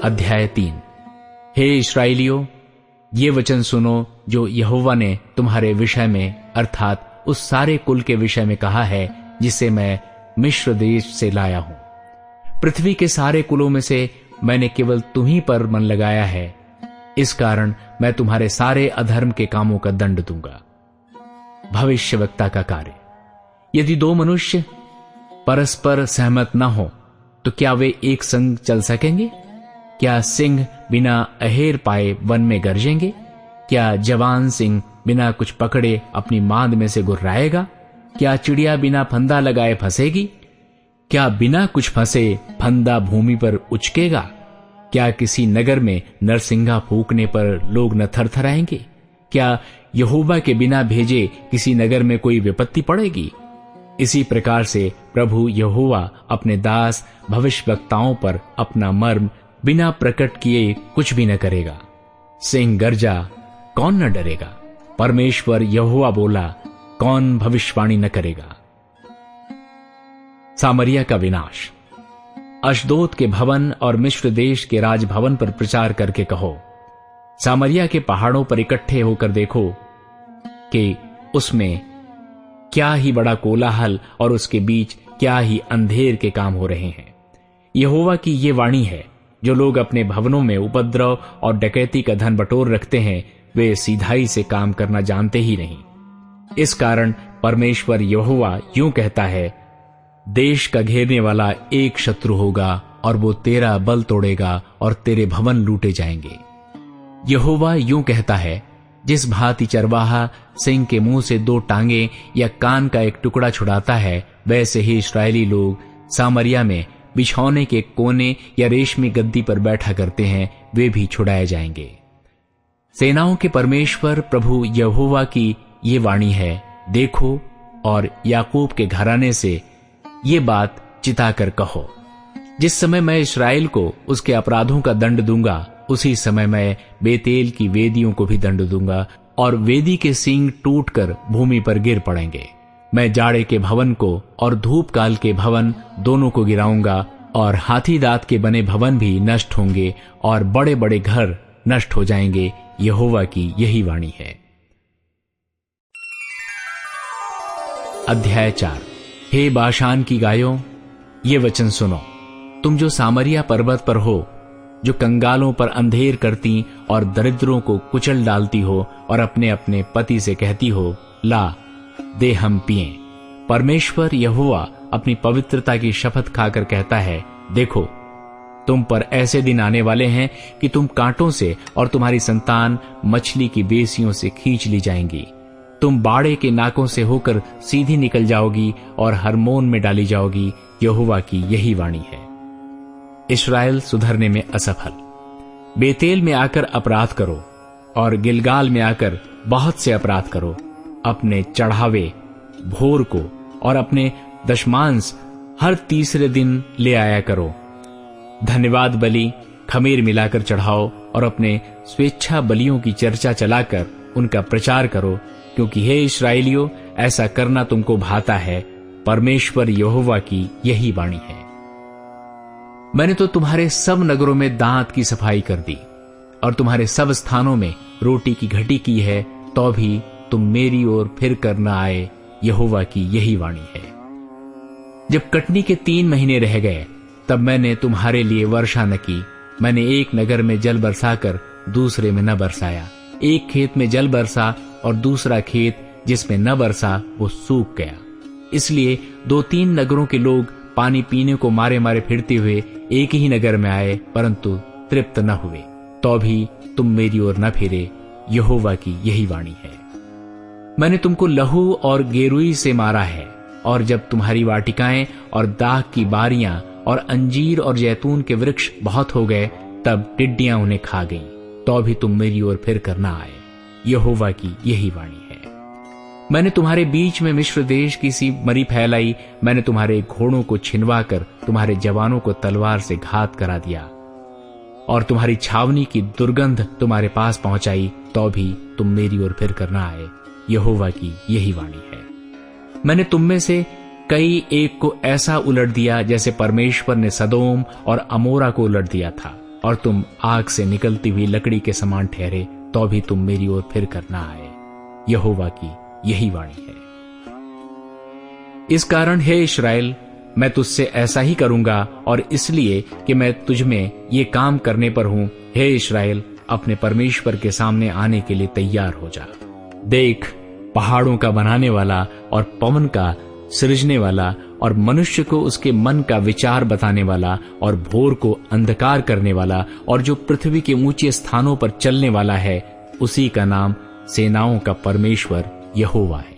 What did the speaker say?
अध्याय 3। हे इस्राएलियों, ये वचन सुनो जो यहोवा ने तुम्हारे विषय में अर्थात उस सारे कुल के विषय में कहा है जिसे मैं मिस्र देश से लाया हूं। पृथ्वी के सारे कुलों में से मैंने केवल तुम्हीं पर मन लगाया है, इस कारण मैं तुम्हारे सारे अधर्म के कामों का दंड दूंगा। भविष्यवक्ता का कार्य। यदि दो मनुष्य परस्पर सहमत न हो तो क्या वे एक संग चल सकेंगे? क्या सिंह बिना अहेर पाए वन में गरजेंगे? क्या जवान सिंह बिना कुछ पकड़े अपनी मांद में से गुर्राएगा? क्या चिड़िया बिना फंदा लगाए फंसेगी? क्या बिना कुछ फंसे फंदा भूमि पर उचकेगा? क्या किसी नगर में नरसिंगा फूंकने पर लोग न थरथराएंगे? क्या यहोवा के बिना भेजे किसी नगर में कोई विपत्ति पड़ेगी? इसी प्रकार से प्रभु यहोवा अपने दास भविष्यवक्ताओं पर अपना मर्म बिना प्रकट किए कुछ भी न करेगा। सिंह गर्जा, कौन न डरेगा? परमेश्वर यहोवा बोला, कौन भविष्यवाणी न करेगा? सामरिया का विनाश। अश्दोद के भवन और मिस्र देश के राजभवन पर प्रचार करके कहो, सामरिया के पहाड़ों पर इकट्ठे होकर देखो कि उसमें क्या ही बड़ा कोलाहल और उसके बीच क्या ही अंधेर के काम हो रहे हैं। यहोवा की ये वाणी है, जो लोग अपने भवनों में उपद्रव और डकैती का धन बटोर रखते हैं, वे सीधाई से काम करना जानते ही नहीं। इस कारण परमेश्वर यहोवा यूं कहता है, देश का घेरने वाला एक शत्रु होगा और वो तेरा बल तोड़ेगा और तेरे भवन लूटे जाएंगे। यहोवा यूं कहता है, जिस भांति चरवाहा सिंह के मुंह से दो टांगे या कान का एक टुकड़ा छुड़ाता है, वैसे ही इस्राएली लोग सामरिया में बिछौने के कोने या रेशमी गद्दी पर बैठा करते हैं, वे भी छुड़ाए जाएंगे। सेनाओं के परमेश्वर प्रभु यहोवा की ये वाणी है, देखो और याकूब के घराने से ये बात चिताकर कहो, जिस समय मैं इस्राएल को उसके अपराधों का दंड दूंगा, उसी समय मैं बेतेल की वेदियों को भी दंड दूंगा और वेदी के सींग टूटकर भूमि पर गिर पड़ेंगे। मैं जाड़े के भवन को और धूप काल के भवन दोनों को गिराऊंगा और हाथी दांत के बने भवन भी नष्ट होंगे और बड़े बड़े घर नष्ट हो जाएंगे। यहोवा की यही वाणी है। अध्याय 4। हे बाशान की गायों, ये वचन सुनो, तुम जो सामरिया पर्वत पर हो, जो कंगालों पर अंधेर करती और दरिद्रों को कुचल डालती हो और अपने अपने पति से कहती हो, ला दे हम पिएं। परमेश्वर यहोवा अपनी पवित्रता की शपथ खाकर कहता है, देखो तुम पर ऐसे दिन आने वाले हैं कि तुम कांटों से और तुम्हारी संतान मछली की बेसियों से खींच ली जाएंगी। तुम बाड़े के नाकों से होकर सीधी निकल जाओगी और हरमोन में डाली जाओगी। यहोवा की यही वाणी है। इस्राएल सुधरने में असफल। बेतेल में आकर अपराध करो और गिलगाल में आकर बहुत से अपराध करो। अपने चढ़ावे भोर को और अपने दशमांश हर तीसरे दिन ले आया करो। धन्यवाद बलि खमीर मिलाकर चढ़ाओ और अपने स्वेच्छा बलियों की चर्चा चलाकर उनका प्रचार करो, क्योंकि हे इस्राएलियों, ऐसा करना तुमको भाता है। परमेश्वर यहोवा की यही वाणी है। मैंने तो तुम्हारे सब नगरों में दांत की सफाई कर दी और तुम्हारे सब स्थानों में रोटी की घटी की है, तो भी तुम मेरी ओर फिर कर न आए। यहोवा की यही वाणी है। जब कटनी के 3 महीने रह गए, तब मैंने तुम्हारे लिए वर्षा न की। मैंने एक नगर में जल बरसाकर दूसरे में न बरसाया। एक खेत में जल बरसा और दूसरा खेत जिसमें न बरसा वो सूख गया। इसलिए 2-3 नगरों के लोग पानी पीने को मारे मारे फिरते हुए एक ही नगर में आए, परंतु तृप्त न हुए। तो भी तुम मेरी ओर न फिरे। यहोवा की यही वाणी है। मैंने तुमको लहू और गेरुई से मारा है, और जब तुम्हारी वाटिकाएं और दाख की बारियां और अंजीर और जैतून के वृक्ष बहुत हो गए, तब टिड्डियां उन्हें खा गईं। तो भी तुम मेरी ओर फिर कर न आए। यहोवा की यही वाणी है। मैंने तुम्हारे बीच में मिस्र देश की सी मरी फैलाई। मैंने तुम्हारे घोड़ों को छिनवा कर तुम्हारे जवानों को तलवार से घात करा दिया और तुम्हारी छावनी की दुर्गंध तुम्हारे पास पहुंचाई। तो भी तुम मेरी ओर फिर कर न आए। यहोवा की यही वाणी है। मैंने तुम में से कई एक को ऐसा उलट दिया जैसे परमेश्वर ने सदोम और अमोरा को उलट दिया था। और तुम आग से निकलती हुई लकड़ी के समान ठहरे तो भी तुम मेरी ओर फिर कर ना आए। यहोवा की यही वाणी है। इस कारण हे इस्राएल, मैं तुझसे ऐसा ही करूंगा, और इसलिए कि मैं तुझ में ये काम करने पर हूं। हे इस्राएल, अपने परमेश्वर के सामने आने के लिए तैयार हो जा। देख, पहाड़ों का बनाने वाला और पवन का सृजने वाला और मनुष्य को उसके मन का विचार बताने वाला और भोर को अंधकार करने वाला और जो पृथ्वी के ऊंचे स्थानों पर चलने वाला है, उसी का नाम सेनाओं का परमेश्वर यहोवा है।